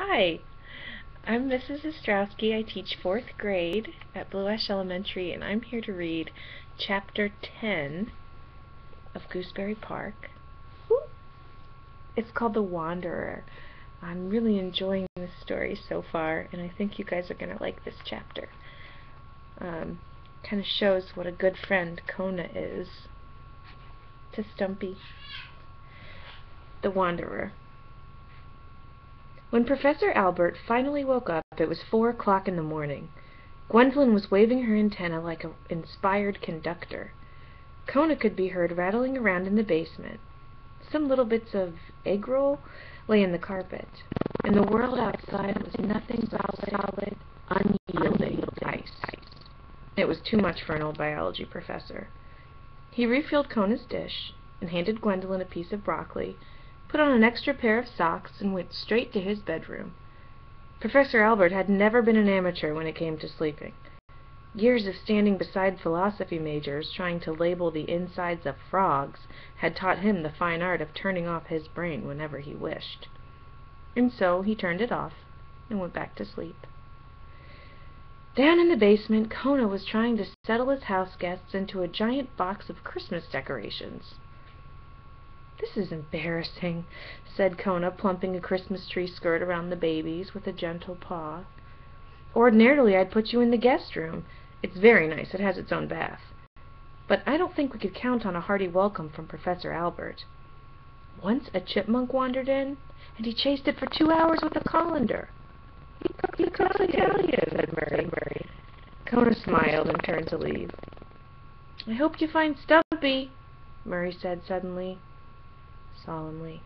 Hi, I'm Mrs. Ostrowski. I teach 4th grade at Blue Ash Elementary, and I'm here to read Chapter 10 of Gooseberry Park. It's called The Wanderer. I'm really enjoying this story so far, and I think you guys are going to like this chapter. Kind of shows what a good friend Kona is to Stumpy. The Wanderer. When Professor Albert finally woke up, it was 4 o'clock in the morning. Gwendolyn was waving her antenna like an inspired conductor. Kona could be heard rattling around in the basement. Some little bits of egg roll lay in the carpet, and the world outside was nothing but solid, unyielding ice. It was too much for an old biology professor. He refilled Kona's dish and handed Gwendolyn a piece of broccoli, put on an extra pair of socks, and went straight to his bedroom. Professor Albert had never been an amateur when it came to sleeping. Years of standing beside philosophy majors trying to label the insides of frogs had taught him the fine art of turning off his brain whenever he wished. And so he turned it off and went back to sleep. Down in the basement, Kona was trying to settle his house guests into a giant box of Christmas decorations. "This is embarrassing," said Kona, plumping a Christmas tree skirt around the babies with a gentle paw. "Ordinarily I'd put you in the guest room. It's very nice. It has its own bath. But I don't think we could count on a hearty welcome from Professor Albert. Once a chipmunk wandered in, and he chased it for 2 hours with a colander." "He cooks Italian," said Murray. Kona smiled and turned to leave. "I hope you find Stumpy," Murray said suddenly, solemnly.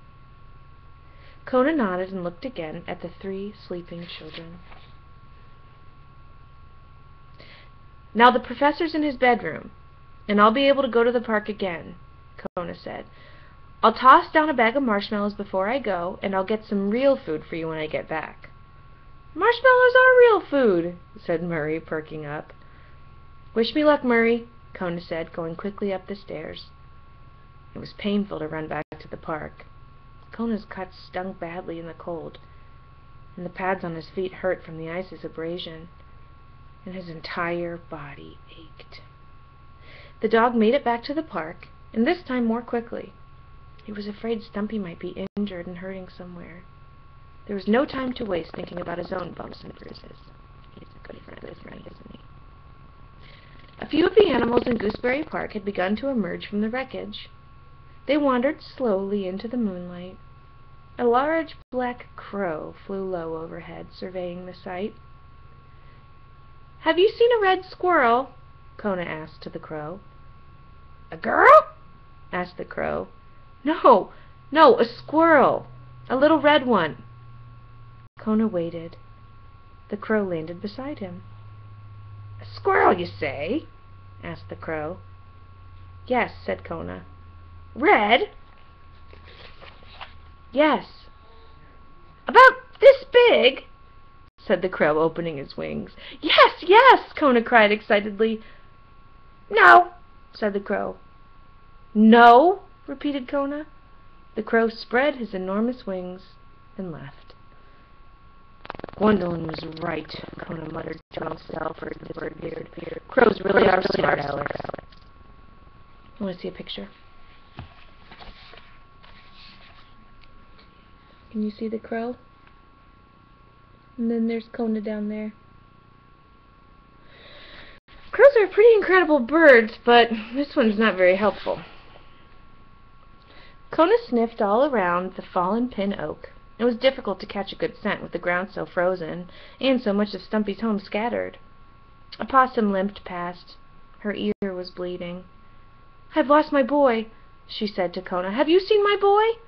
Kona nodded and looked again at the 3 sleeping children. "Now the professor's in his bedroom, and I'll be able to go to the park again," Kona said. "I'll toss down a bag of marshmallows before I go, and I'll get some real food for you when I get back." "Marshmallows are real food," said Murray, perking up. "Wish me luck, Murray," Kona said, going quickly up the stairs. It was painful to run back to the park. Kona's cuts stung badly in the cold, and the pads on his feet hurt from the ice's abrasion, and his entire body ached. The dog made it back to the park, and this time more quickly. He was afraid Stumpy might be injured and hurting somewhere. There was no time to waste thinking about his own bumps and bruises. He's a good friend, isn't he? A few of the animals in Gooseberry Park had begun to emerge from the wreckage. They wandered slowly into the moonlight. A large black crow flew low overhead, surveying the sight. "Have you seen a red squirrel?" Kona asked to the crow. "A girl?" asked the crow. No, a squirrel. A little red one." Kona waited. The crow landed beside him. "A squirrel, you say?" asked the crow. "Yes," said Kona. "Red?" "Yes." "About this big?" said the crow, opening his wings. Yes, Kona cried excitedly. "No," said the crow. "No?" repeated Kona. The crow spread his enormous wings and left. "Gwendolyn was right," Kona muttered to himself as the bird disappeared. "Crows really are smart, Alex." I want to see a picture. Can you see the crow? And then there's Kona down there. Crows are pretty incredible birds, but this one's not very helpful. Kona sniffed all around the fallen pin oak. It was difficult to catch a good scent with the ground so frozen, and so much of Stumpy's home scattered. A possum limped past. Her ear was bleeding. "I've lost my boy," she said to Kona. "Have you seen my boy?"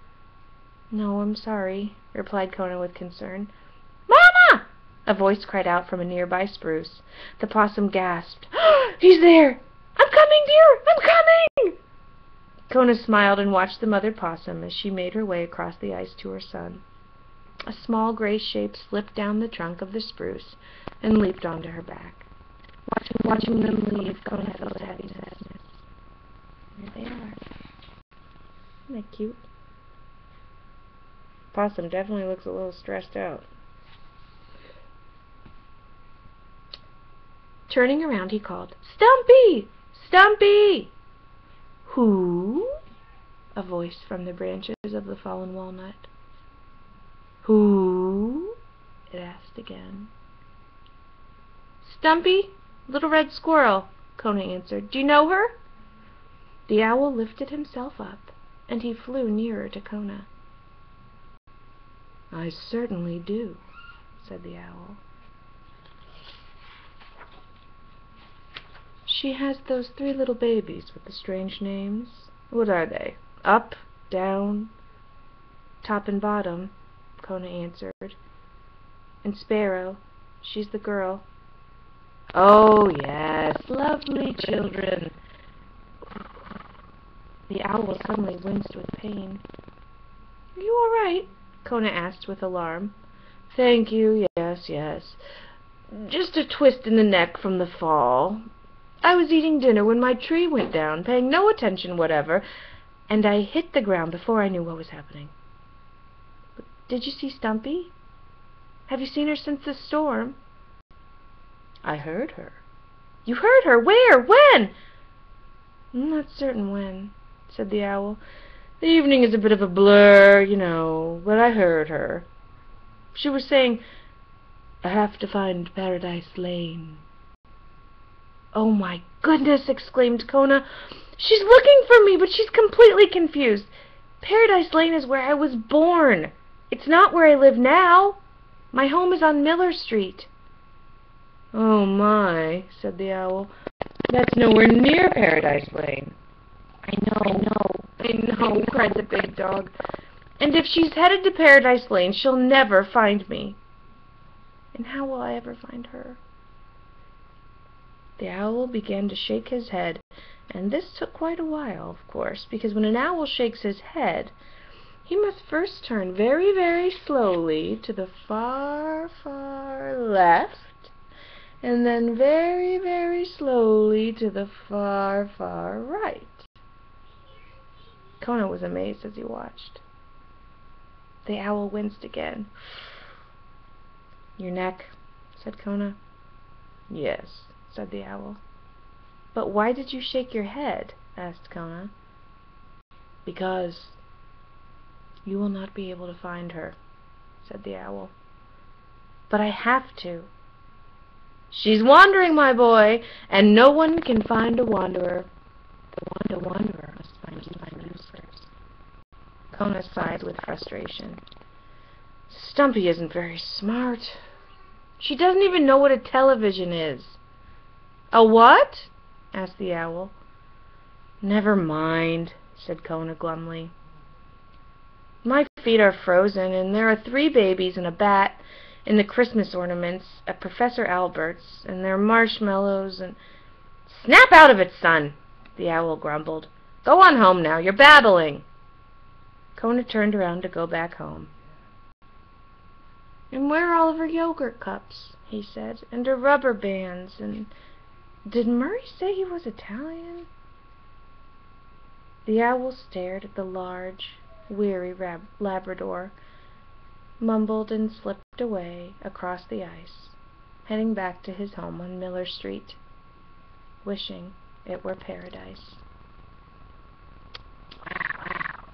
"No, I'm sorry," replied Kona with concern. "Mama!" a voice cried out from a nearby spruce. The possum gasped. "He's there! I'm coming, dear! I'm coming!" Kona smiled and watched the mother possum as she made her way across the ice to her son. A small gray shape slipped down the trunk of the spruce and leaped onto her back. Watching them leave, Kona felt happy sadness. There they are. Isn't that cute? Possum definitely looks a little stressed out. Turning around, he called, "Stumpy! Stumpy!" "Who?" a voice from the branches of the fallen walnut. "Who?" it asked again. "Stumpy, little red squirrel," Kona answered. "Do you know her?" The owl lifted himself up, and he flew nearer to Kona. "I certainly do," said the owl. "She has those 3 little babies with the strange names. What are they? Up, down, top and bottom," Kona answered. "And Sparrow, she's the girl." "Oh, yes, lovely children." The owl suddenly winced with pain. "Are you all right?" Kona asked with alarm. "Thank you, yes, yes. Just a twist in the neck from the fall. I was eating dinner when my tree went down, paying no attention whatever, and I hit the ground before I knew what was happening." "But did you see Stumpy? Have you seen her since the storm?" "I heard her." "You heard her? Where? When?" "I'm not certain when," said the owl. "The evening is a bit of a blur, you know, but I heard her. She was saying, 'I have to find Paradise Lane.'" "Oh my goodness!" exclaimed Kona. "She's looking for me, but she's completely confused. Paradise Lane is where I was born. It's not where I live now. My home is on Miller Street." "Oh my," said the owl. "That's nowhere near Paradise Lane." I know, cried the big dog. "And if she's headed to Paradise Lane, she'll never find me. And how will I ever find her?" The owl began to shake his head, and this took quite a while, of course, because when an owl shakes his head, he must first turn very, very slowly to the far, far left, and then very, very slowly to the far, far right. Kona was amazed as he watched. The owl winced again. "Your neck," said Kona. "Yes," said the owl. "But why did you shake your head?" asked Kona. "Because you will not be able to find her," said the owl. "But I have to." "She's wandering, my boy, and no one can find a wanderer. The wanderer must find you first." Kona sighed with frustration. "Stumpy isn't very smart. She doesn't even know what a television is." "A what?" asked the owl. "Never mind," said Kona glumly. "My feet are frozen, and there are 3 babies and a bat in the Christmas ornaments at Professor Albert's, and there are marshmallows and—" "Snap out of it, son," the owl grumbled. "Go on home now. You're babbling." Kona turned around to go back home. "And where are all of her yogurt cups?" he said, "and her rubber bands, and did Murray say he was Italian?" The owl stared at the large, weary Labrador, mumbled and slipped away across the ice, heading back to his home on Miller Street, wishing it were paradise. Wow.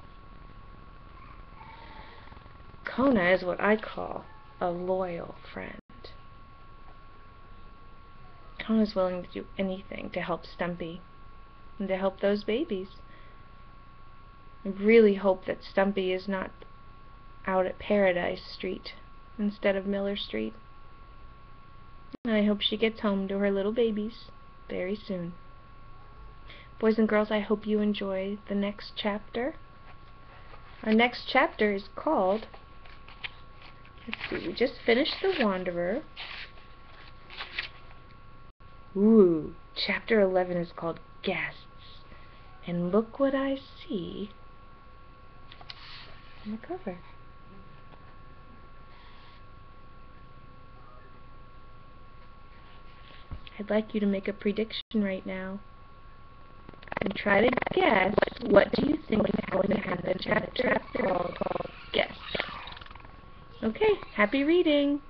Kona is what I call a loyal friend. Kona's willing to do anything to help Stumpy and to help those babies. I really hope that Stumpy is not out at Paradise Street instead of Miller Street. And I hope she gets home to her little babies very soon. Boys and girls, I hope you enjoy the next chapter. Our next chapter is called, let's see, we just finished The Wanderer. Ooh, chapter 11 is called Guests. And look what I see on the cover. I'd like you to make a prediction right now and try to guess what do you think is going to happen in chapter called Guests. Okay, happy reading!